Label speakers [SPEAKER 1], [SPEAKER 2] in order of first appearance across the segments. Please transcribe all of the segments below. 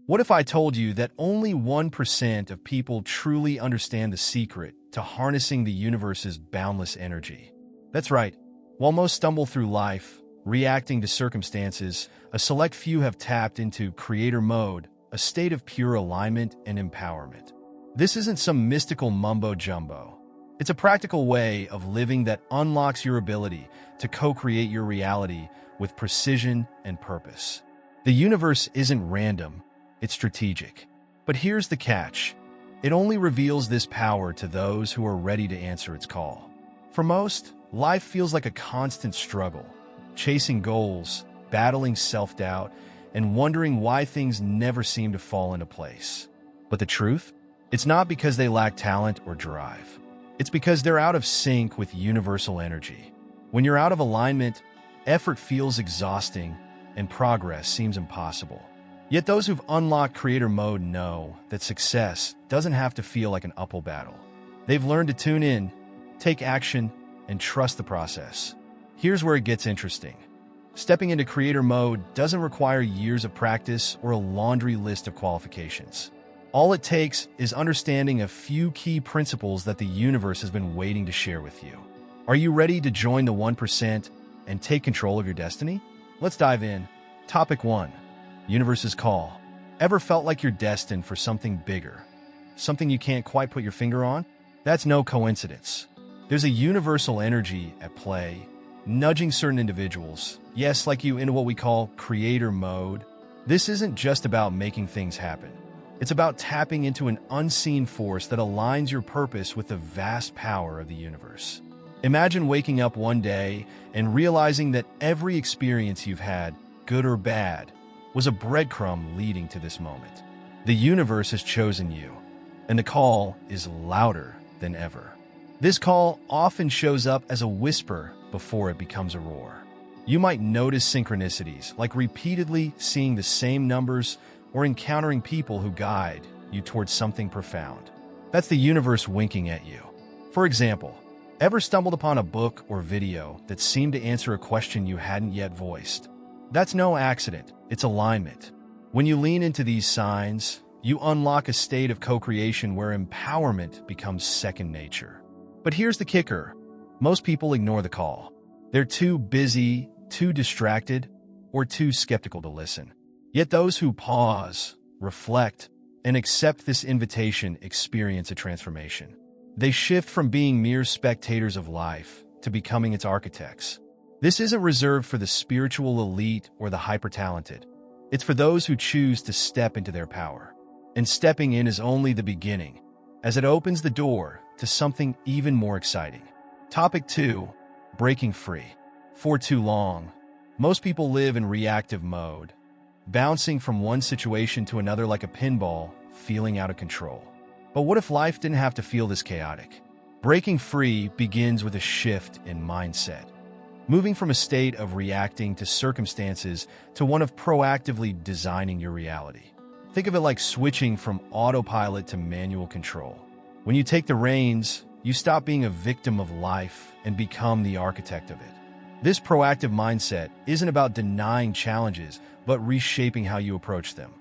[SPEAKER 1] What if I told you that only 1% of people truly understand the secret to harnessing the universe's boundless energy? That's right. While most stumble through life, reacting to circumstances, a select few have tapped into creator mode, a state of pure alignment and empowerment. This isn't some mystical mumbo-jumbo. It's a practical way of living that unlocks your ability to co-create your reality with precision and purpose. The universe isn't random, it's strategic. But here's the catch. It only reveals this power to those who are ready to answer its call. For most, life feels like a constant struggle, chasing goals, battling self-doubt, and wondering why things never seem to fall into place. But the truth? It's not because they lack talent or drive. It's because they're out of sync with universal energy. When you're out of alignment, effort feels exhausting and progress seems impossible. Yet those who've unlocked creator mode know that success doesn't have to feel like an uphill battle. They've learned to tune in, take action, and trust the process. Here's where it gets interesting. Stepping into creator mode doesn't require years of practice or a laundry list of qualifications. All it takes is understanding a few key principles that the universe has been waiting to share with you. Are you ready to join the 1% and take control of your destiny? Let's dive in. Topic 1. Universe's call. Ever felt like you're destined for something bigger? Something you can't quite put your finger on? That's no coincidence. There's a universal energy at play, nudging certain individuals, yes, like you, into what we call creator mode. This isn't just about making things happen. It's about tapping into an unseen force that aligns your purpose with the vast power of the universe. Imagine waking up one day and realizing that every experience you've had, good or bad, was a breadcrumb leading to this moment. The universe has chosen you, and the call is louder than ever. This call often shows up as a whisper before it becomes a roar. You might notice synchronicities, like repeatedly seeing the same numbers or encountering people who guide you towards something profound. That's the universe winking at you. For example, ever stumbled upon a book or video that seemed to answer a question you hadn't yet voiced? That's no accident, it's alignment. When you lean into these signs, you unlock a state of co-creation where empowerment becomes second nature. But here's the kicker. Most people ignore the call. They're too busy, too distracted, or too skeptical to listen. Yet those who pause, reflect, and accept this invitation experience a transformation. They shift from being mere spectators of life to becoming its architects. This isn't reserved for the spiritual elite or the hyper-talented. It's for those who choose to step into their power. And stepping in is only the beginning, as it opens the door to something even more exciting. Topic 2. Breaking free. For too long, most people live in reactive mode, bouncing from one situation to another like a pinball, feeling out of control. But what if life didn't have to feel this chaotic? Breaking free begins with a shift in mindset. Moving from a state of reacting to circumstances to one of proactively designing your reality. Think of it like switching from autopilot to manual control. When you take the reins, you stop being a victim of life and become the architect of it. This proactive mindset isn't about denying challenges, but reshaping how you approach them.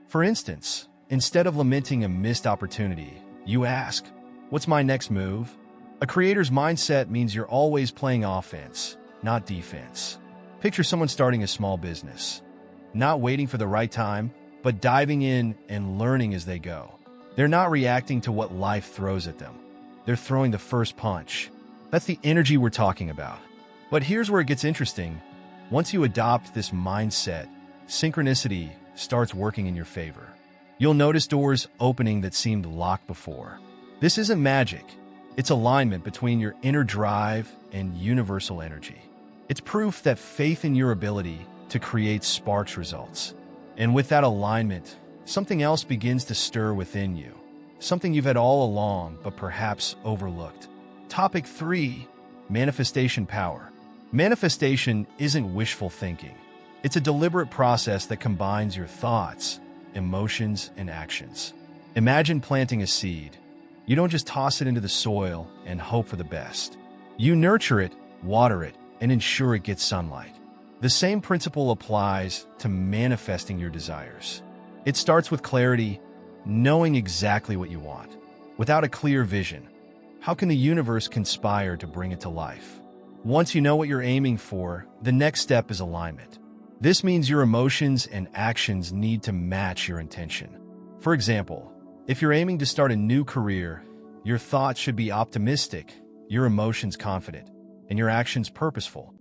[SPEAKER 1] For instance, instead of lamenting a missed opportunity, you ask, "What's my next move?" A creator's mindset means you're always playing offense, not defense. Picture someone starting a small business, not waiting for the right time, but diving in and learning as they go. They're not reacting to what life throws at them. They're throwing the first punch. That's the energy we're talking about. But here's where it gets interesting. Once you adopt this mindset, synchronicity starts working in your favor. You'll notice doors opening that seemed locked before. This isn't magic. It's alignment between your inner drive and universal energy. It's proof that faith in your ability to create sparks results. And with that alignment, something else begins to stir within you. Something you've had all along, but perhaps overlooked. Topic 3. Manifestation power. Manifestation isn't wishful thinking. It's a deliberate process that combines your thoughts, emotions, and actions. Imagine planting a seed. You don't just toss it into the soil and hope for the best. You nurture it, water it, and ensure it gets sunlight. The same principle applies to manifesting your desires. It starts with clarity, knowing exactly what you want. Without a clear vision, how can the universe conspire to bring it to life? Once you know what you're aiming for, the next step is alignment. This means your emotions and actions need to match your intention. For example, if you're aiming to start a new career, your thoughts should be optimistic, your emotions confident, and your actions purposeful,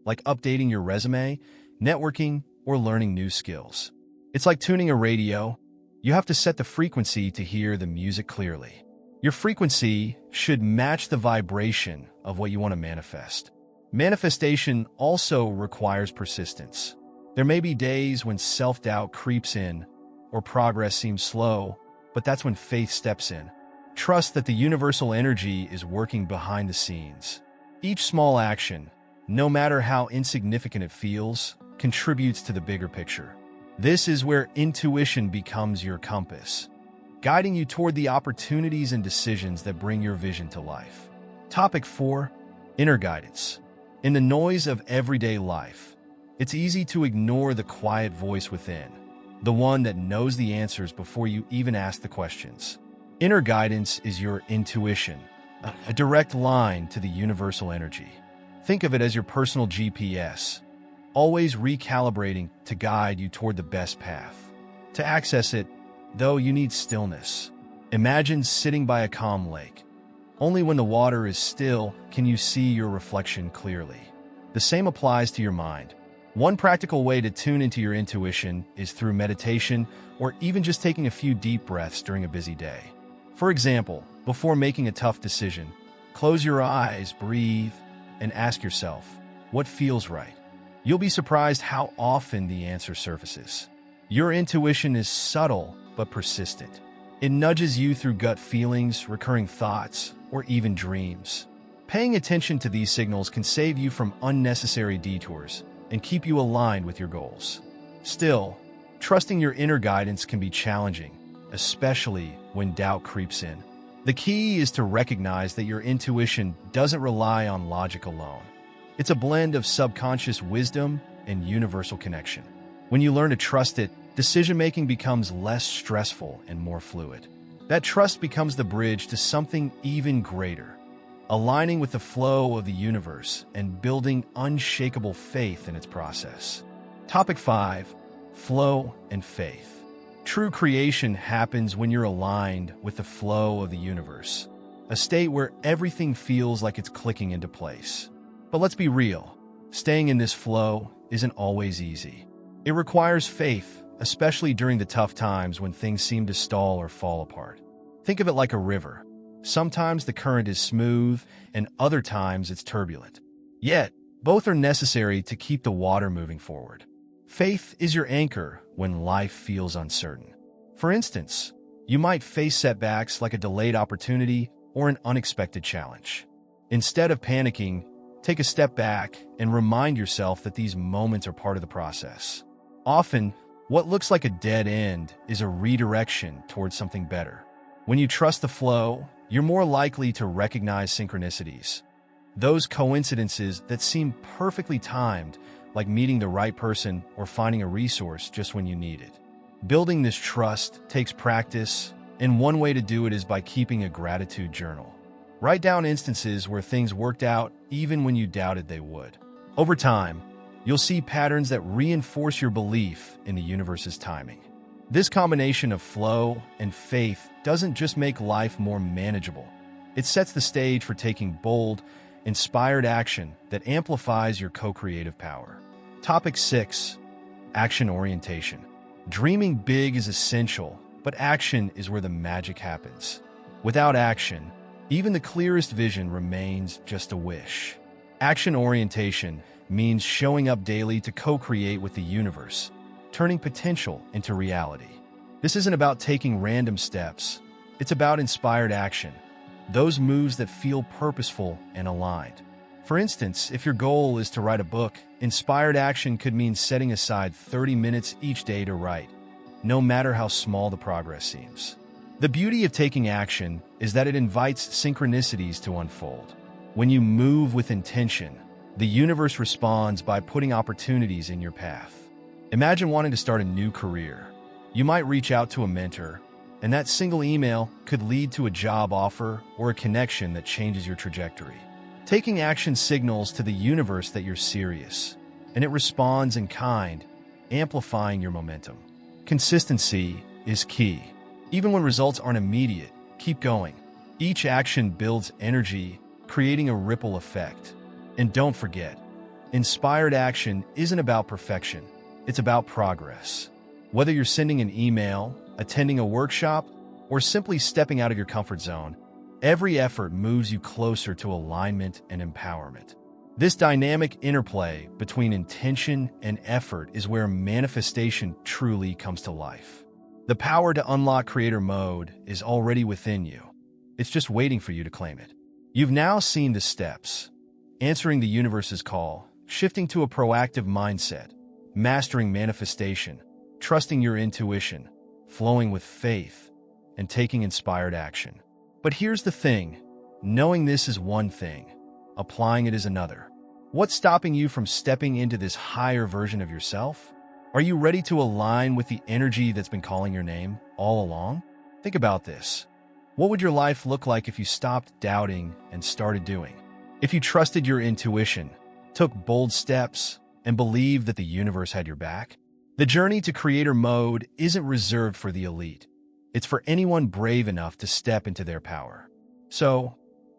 [SPEAKER 1] like updating your resume, networking, or learning new skills. It's like tuning a radio. You have to set the frequency to hear the music clearly. Your frequency should match the vibration of what you want to manifest. Manifestation also requires persistence. There may be days when self-doubt creeps in or progress seems slow, but that's when faith steps in. Trust that the universal energy is working behind the scenes. Each small action, no matter how insignificant it feels, contributes to the bigger picture. This is where intuition becomes your compass, guiding you toward the opportunities and decisions that bring your vision to life. Topic 4. Inner guidance. In the noise of everyday life, it's easy to ignore the quiet voice within, the one that knows the answers before you even ask the questions. Inner guidance is your intuition, a direct line to the universal energy. Think of it as your personal GPS, always recalibrating to guide you toward the best path. To access it, though, you need stillness. Imagine sitting by a calm lake. Only when the water is still can you see your reflection clearly. The same applies to your mind. One practical way to tune into your intuition is through meditation or even just taking a few deep breaths during a busy day. For example, before making a tough decision, close your eyes, breathe, and ask yourself, what feels right? You'll be surprised how often the answer surfaces. Your intuition is subtle but persistent. It nudges you through gut feelings, recurring thoughts, or even dreams. Paying attention to these signals can save you from unnecessary detours and keep you aligned with your goals. Still, trusting your inner guidance can be challenging, especially when doubt creeps in. The key is to recognize that your intuition doesn't rely on logic alone. It's a blend of subconscious wisdom and universal connection. When you learn to trust it, decision-making becomes less stressful and more fluid. That trust becomes the bridge to something even greater, aligning with the flow of the universe and building unshakable faith in its process. Topic 5. Flow and faith. True creation happens when you're aligned with the flow of the universe, a state where everything feels like it's clicking into place. But let's be real, staying in this flow isn't always easy. It requires faith, especially during the tough times when things seem to stall or fall apart. Think of it like a river. Sometimes the current is smooth, and other times it's turbulent. Yet, both are necessary to keep the water moving forward. Faith is your anchor when life feels uncertain. For instance, you might face setbacks like a delayed opportunity or an unexpected challenge. Instead of panicking, take a step back and remind yourself that these moments are part of the process. Often, what looks like a dead end is a redirection towards something better. When you trust the flow, you're more likely to recognize synchronicities. Those coincidences that seem perfectly timed, like meeting the right person or finding a resource just when you need it. Building this trust takes practice, and one way to do it is by keeping a gratitude journal. Write down instances where things worked out even when you doubted they would. Over time, you'll see patterns that reinforce your belief in the universe's timing. This combination of flow and faith doesn't just make life more manageable. It sets the stage for taking bold, inspired action that amplifies your co-creative power. Topic 6. Action orientation. Dreaming big is essential, but action is where the magic happens. Without action, even the clearest vision remains just a wish. Action orientation means showing up daily to co-create with the universe, turning potential into reality. This isn't about taking random steps. It's about inspired action, those moves that feel purposeful and aligned. For instance, if your goal is to write a book, inspired action could mean setting aside 30 minutes each day to write, no matter how small the progress seems. The beauty of taking action is that it invites synchronicities to unfold. When you move with intention, the universe responds by putting opportunities in your path. Imagine wanting to start a new career. You might reach out to a mentor, and that single email could lead to a job offer or a connection that changes your trajectory. Taking action signals to the universe that you're serious, and it responds in kind, amplifying your momentum. Consistency is key. Even when results aren't immediate, keep going. Each action builds energy, creating a ripple effect. And don't forget, inspired action isn't about perfection, it's about progress. Whether you're sending an email, attending a workshop, or simply stepping out of your comfort zone, every effort moves you closer to alignment and empowerment. This dynamic interplay between intention and effort is where manifestation truly comes to life. The power to unlock creator mode is already within you. It's just waiting for you to claim it. You've now seen the steps: answering the universe's call, shifting to a proactive mindset, mastering manifestation, trusting your intuition, flowing with faith, and taking inspired action. But here's the thing: knowing this is one thing, applying it is another. What's stopping you from stepping into this higher version of yourself? Are you ready to align with the energy that's been calling your name all along? Think about this. What would your life look like if you stopped doubting and started doing? If you trusted your intuition, took bold steps, and believed that the universe had your back? The journey to creator mode isn't reserved for the elite. It's for anyone brave enough to step into their power. So,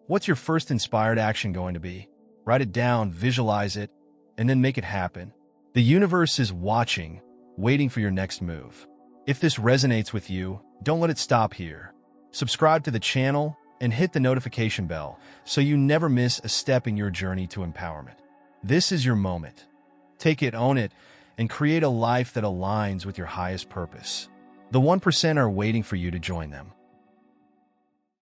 [SPEAKER 1] what's your first inspired action going to be? Write it down, visualize it, and then make it happen. The universe is watching, waiting for your next move. If this resonates with you, don't let it stop here. Subscribe to the channel and hit the notification bell so you never miss a step in your journey to empowerment. This is your moment. Take it, own it, and create a life that aligns with your highest purpose. The 1% are waiting for you to join them.